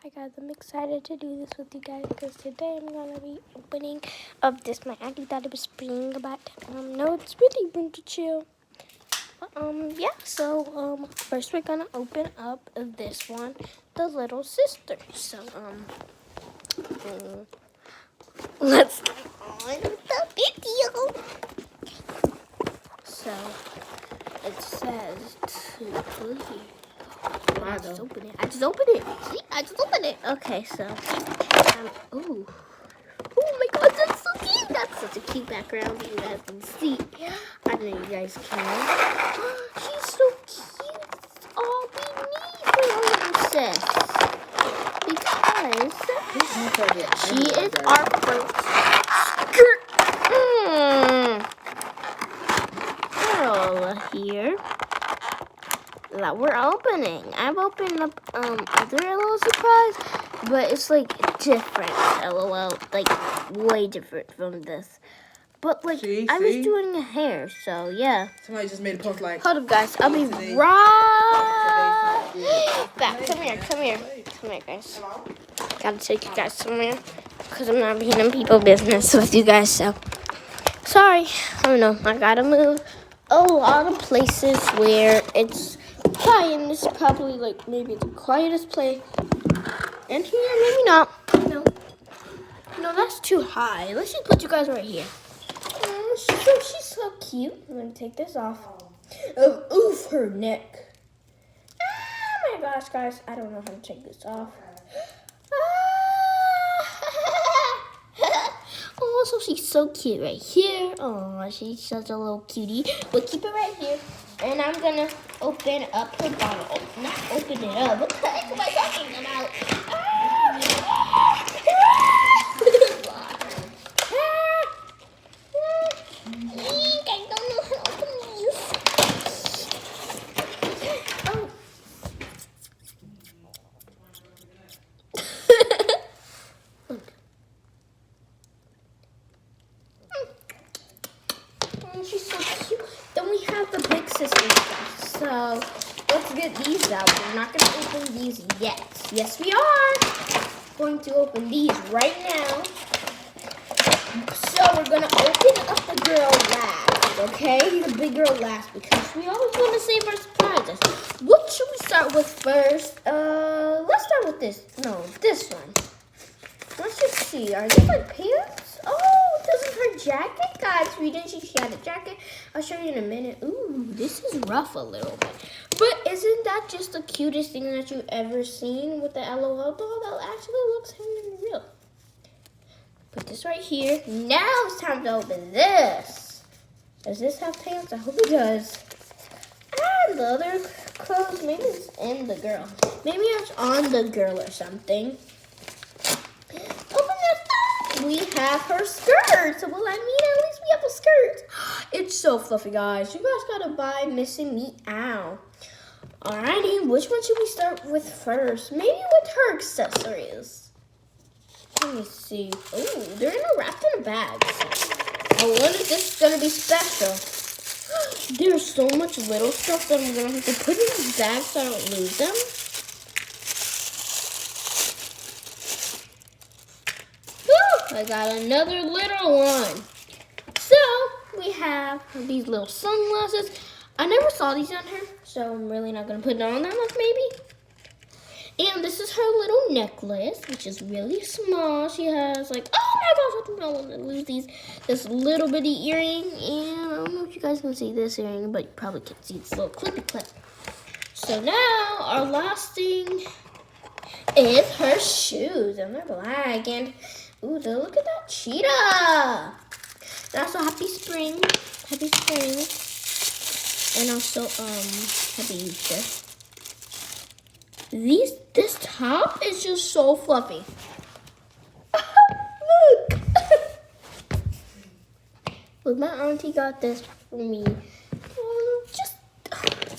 Hi guys, I'm excited to do this with you guys because today I'm gonna be opening of this. My auntie thought it was spring, but no, it's really winter chill. Yeah. So first we're gonna open up this one, the little sister. So let's get on with the video. So it says to I just opened it. See, I just opened it. Okay, so ooh. Oh my god, that's so cute. That's such a cute background. You guys can see. I know you guys can. She's so cute. It's all we need for our little sis. Because she is our first girl here that we're opening. I've opened up other LOL surprise, but it's like different LOL, like way different from this. But like I was doing a hair, so yeah. Somebody just made a post like, hold up guys, I'll be right back. Come here guys. Gotta take you guys somewhere because I'm not being in people business with you guys, so sorry. I don't know, I gotta move a lot of places where it's quiet, and this is probably like maybe the quietest place. And here, maybe not. No, that's too high. Let's just put you guys right here. She's so cute. I'm gonna take this off. Oof, her neck. Oh my gosh, guys, I don't know how to take this off. Oh, so she's so cute right here. Oh, she's such a little cutie. We'll keep it right here. And I'm gonna open up her bottle. Not open it up. What the heck am I talking about? I don't know how to open these. Oh, she's so cute. Then we have the big sister stuff. So let's get these out. We're not going to open these yet. Yes, we are going to open these right now. So we're going to open up the girl last, okay? The big girl last, because we always want to save our surprises. What should we start with first? Let's start with this. No, this one. Let's just see. Are these like pants? Oh, this is her jacket, guys. We didn't see she had a jacket. I'll show you in a minute. Ooh, this is rough a little bit. But isn't that just the cutest thing that you've ever seen with the LOL doll? That actually looks real. Put this right here. Now it's time to open this. Does this have pants? I hope it does. And the other clothes, maybe it's in the girl. Maybe it's on the girl or something. Open this up. We have her skirt. So will I mean at least we have a skirt? It's so fluffy, guys. You guys gotta buy Missing Meow. Alrighty, which one should we start with first? Maybe with her accessories. Let me see. Oh, they're wrapped in a bag. I wonder if this is gonna be special. There's so much little stuff that I'm gonna have to put in this bag so I don't lose them. I got another little one. So we have these little sunglasses. I never saw these on her, so I'm really not gonna put it on that much, maybe. And this is her little necklace, which is really small. She has like, oh my gosh, I don't want to lose these. This little bitty earring, and I don't know if you guys can see this earring, but you probably can see this little clippy clip. So now our last thing is her shoes, and they're black. And ooh, look at that cheetah. And also happy spring, and also happy Easter. This top is just so fluffy. Look. Look, my auntie got this for me.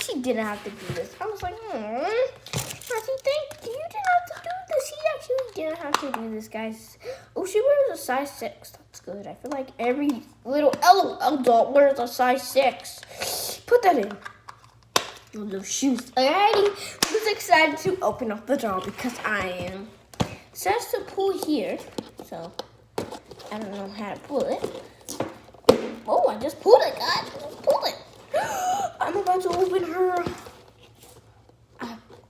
She didn't have to do this. I was like, auntie, thank you. You didn't have to do this. She actually didn't have to do this, guys. Oh, she wears a size 6. That's good. I feel like every little LOL adult wears a size 6. Put that in. those shoes. Alrighty, I was excited to open up the jar because I am. It says to pull here, so I don't know how to pull it. Oh, I just pulled it, guys. I just pulled it. I'm about to open her.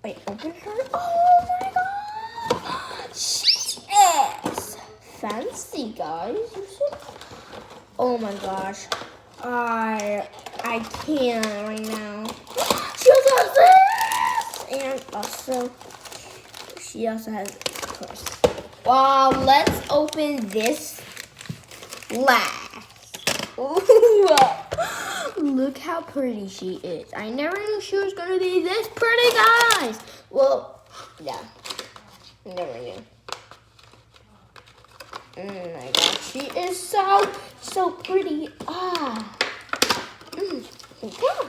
Wait, open her? Oh my god! She is fancy, guys. You see? Oh my gosh. I can't right now. She also has this! And also, she also has this purse. Wow, let's open this last. Ooh, look how pretty she is. I never knew she was going to be this pretty, guys. Well, yeah, never knew. Oh my god, she is so pretty. Okay.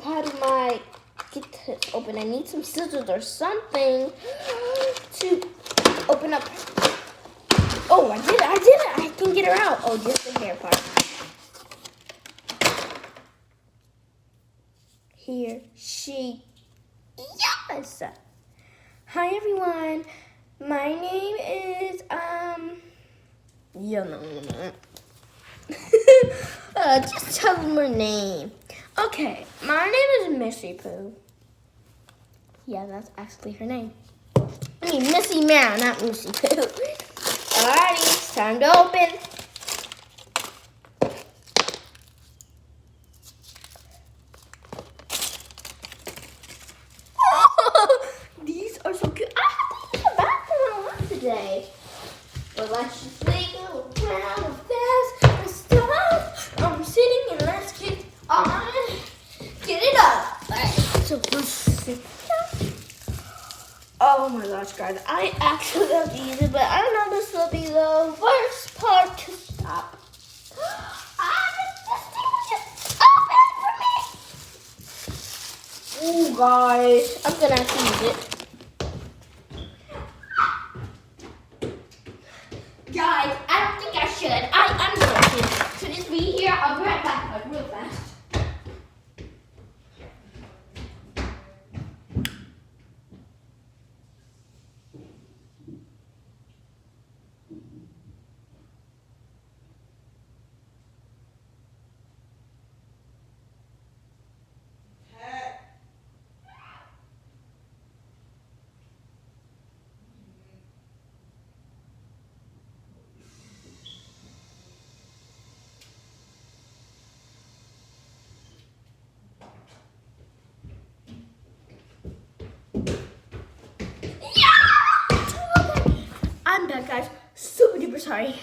How do I get this open? I need some scissors or something to open up. Oh, I did it. I can get her out. Oh, just the hair part. Here she is. Hi, everyone. My name is, just tell them her name. Okay, my name is Missy Pooh. Yeah, that's actually her name. I mean, Missy Meow, not Missy Pooh. Alrighty, it's time to open. Oh, these are so cute. I have to use the bathroom a lot today. But let's just take a little round of this and stuff. I'm sitting and let's get on. Get it up. Alright, so let's sit down. Oh my gosh, guys. I actually have to use it, but I don't know, this will be the worst part to stop. This thing was just open for me. Oh, guys. I'm going to have to use it. Guys, I don't think I should. I'm going to. So just be here. I'll be right back, like, real fast. I'm back, guys. Super duper sorry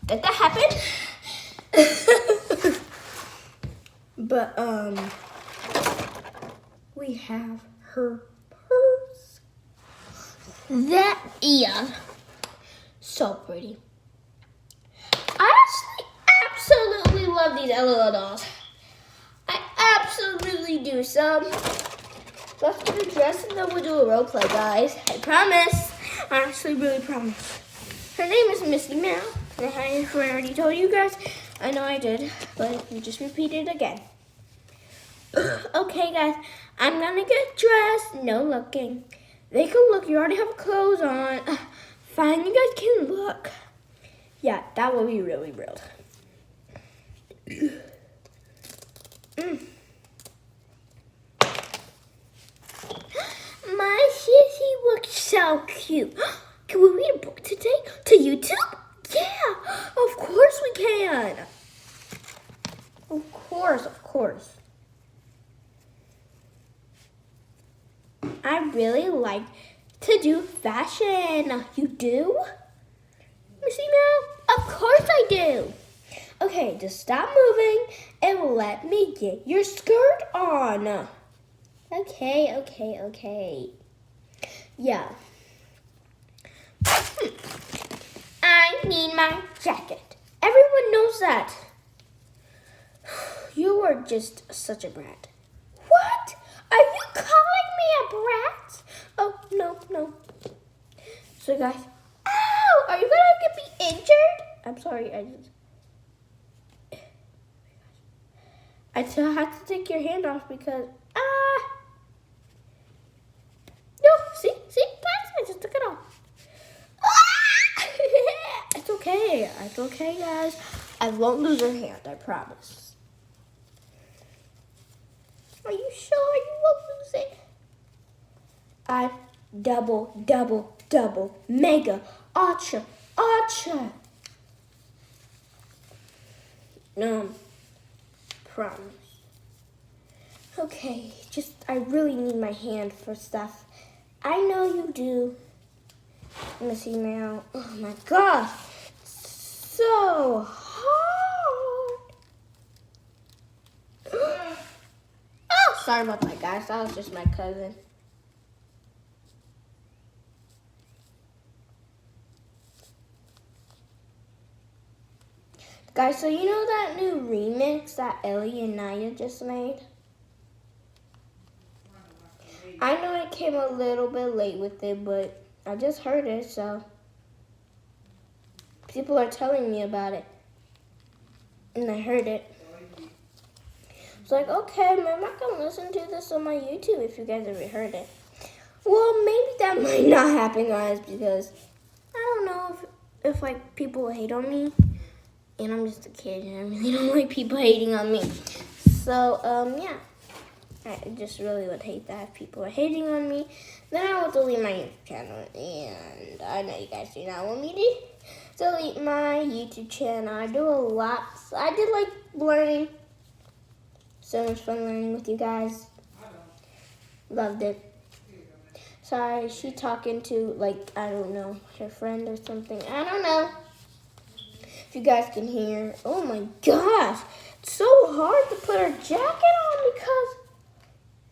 that happened. But we have her purse. That so pretty. I absolutely love these LOL dolls. I absolutely do. So let's get a dress and then we'll do a role play, guys. I promise. I actually really promise. Her name is Missy Meow. I already told you guys. I know I did, but we just repeated it again. Okay, guys. I'm gonna get dressed. No looking. They can look. You already have clothes on. Fine, you guys can look. Yeah, that will be really real. My sissy looks so cute. Can we read a book today to YouTube? Yeah, of course we can. Of course. I really like to do fashion. You do? Missy Meow? Of course I do. Okay, just stop moving and let me get your skirt on. Okay. Yeah. I need my jacket. Everyone knows that. You are just such a brat. What? Are you calling me a brat? Oh, no. So guys, ow! Are you gonna get me injured? I'm sorry, I had to take your hand off because no, see, guys, I just took it off. It's okay. It's okay, guys. I won't lose your hand, I promise. Are you sure you won't lose it? I double, mega, ultra. Promise. Okay, I really need my hand for stuff. I know you do. Missy Meow. Oh my gosh. So hard. Oh, sorry about that, guys. That was just my cousin. Guys, so you know that new remix that Ellie and Naya just made? I know it came a little bit late with it, but I just heard it, so people are telling me about it. And I heard it. It's like, okay, I'm not going to listen to this on my YouTube if you guys ever heard it. Well, maybe that might not happen, guys, because I don't know if like, people will hate on me. And I'm just a kid, and I really don't like people hating on me. So, yeah. I just really would hate that if people are hating on me. Then I will delete my YouTube channel. And I know you guys do not want me to delete my YouTube channel. I do a lot. I did like learning. So much fun learning with you guys. Loved it. Sorry, she talking to, like, I don't know, her friend or something. I don't know. If you guys can hear. Oh my gosh. It's so hard to put her jacket on because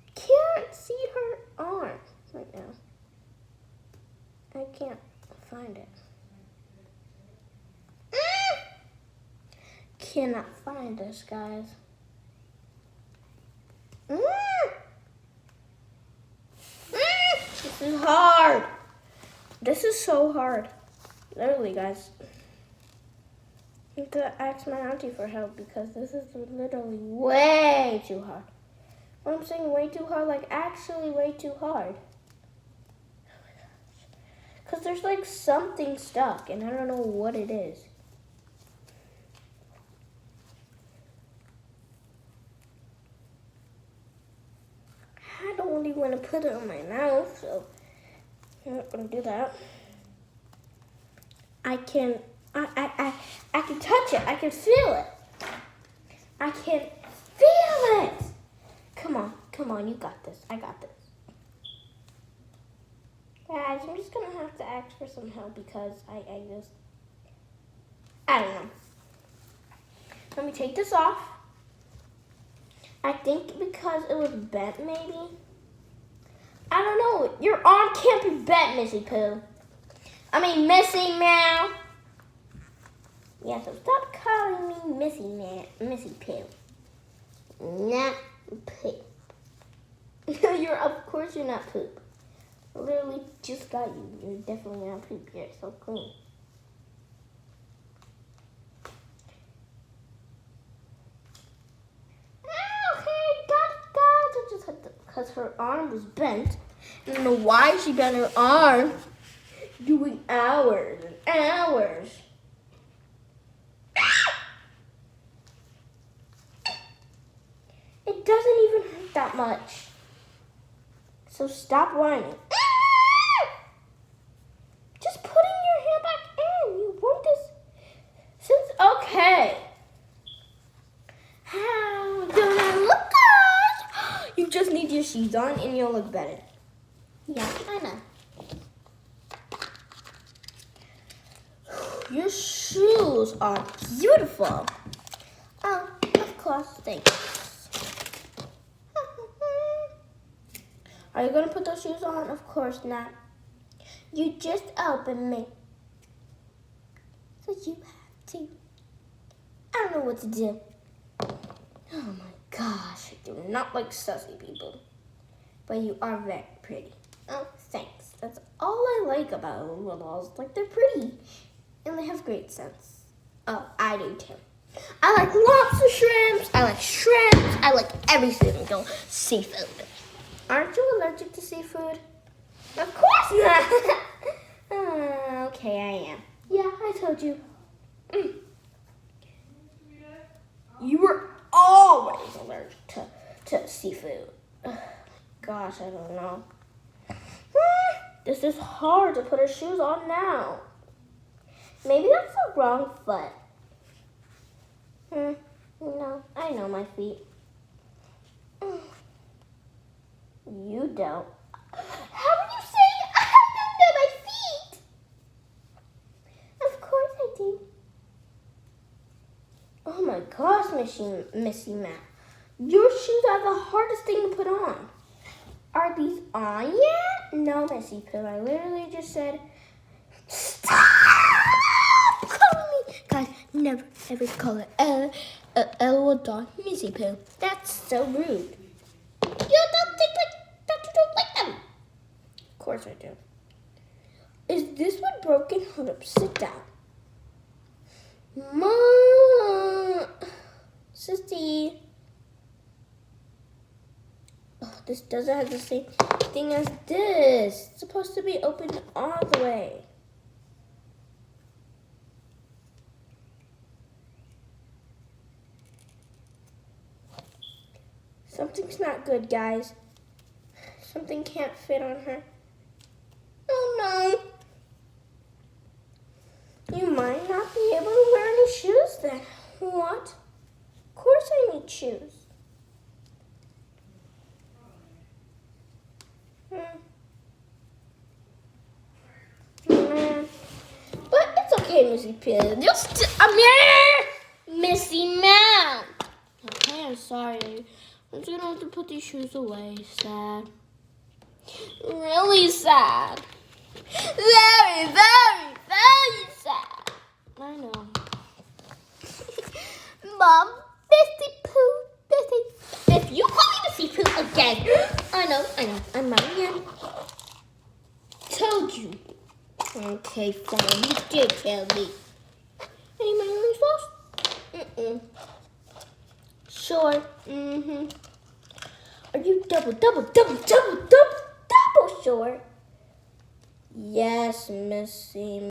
I can't see her arm right now. I can't find it. Cannot find this, guys. This is hard. This is so hard. Literally, guys. I have to ask my auntie for help because this is literally way too hard. When I'm saying way too hard, like actually way too hard. Oh my gosh. Because there's like something stuck and I don't know what it is. I don't really want to put it on my mouth, so I'm not going to do that. I can touch it. I can feel it. I can feel it. Come on, you got this. I got this. Guys, I'm just going to have to ask for some help because I don't know. Let me take this off. I think because it was bent, maybe. I don't know. Your arm can't be bent, Missy Pooh. Missy Meow. Yeah, so stop calling me Missy Pooh. Not poop. Of course you're not poop. I literally just got you. You're definitely not poop. You're so clean. Okay, got it. I just had to, because her arm was bent. I don't know why she bent her arm. Doing hours and hours. It doesn't even hurt that much. So stop whining. Just putting your hand back in. You want this okay. How don't I look good? You just need your shoes on and you'll look better. Yeah, I know. Your shoes are beautiful. Oh, of course, thanks. Are you going to put those shoes on? Of course not. You just opened me. So you have to. I don't know what to do. Oh my gosh, I do not like sassy people. But you are very pretty. Oh, thanks. That's all I like about little dolls. Like, they're pretty. And they have great sense. Oh, I do too. I like lobster shrimps. I like shrimps. I like every single seafood. Aren't you allergic to seafood? Of course not. Okay, I am. Yeah, I told you. You were always allergic to seafood. Gosh, I don't know. This is hard to put her shoes on now. Maybe that's the wrong foot. No, I know my feet. You don't. How are you saying I don't know my feet? Of course I do. Oh my gosh, Missy Matt. Your shoes are the hardest thing to put on. Are these on yet? No, Missy Pooh. I literally just said, stop calling me. Guys, never ever call her Ella Dawn Missy Pooh. That's so rude. You don't think that you don't like them. Of course I do. Is this one broken? Hold up, sit down. Mom, Sissy. Oh, this doesn't have the same thing as this. It's supposed to be open all the way. Something's not good, guys. Something can't fit on her. Oh no. You might not be able to wear any shoes then. What? Of course I need shoes. But it's okay, Missy Pooh. Missy Mouse. Okay, I'm sorry. I'm just gonna have to put these shoes away. Sad. Really sad. Very, very, very sad. I know. Mom, Missy Pooh, If you call me Missy Pooh again, I know. I'm mom again. Told you. Okay, fine. You did tell me. Any mayonnaise sauce? Sure. Are you double sure? Yes, Missy.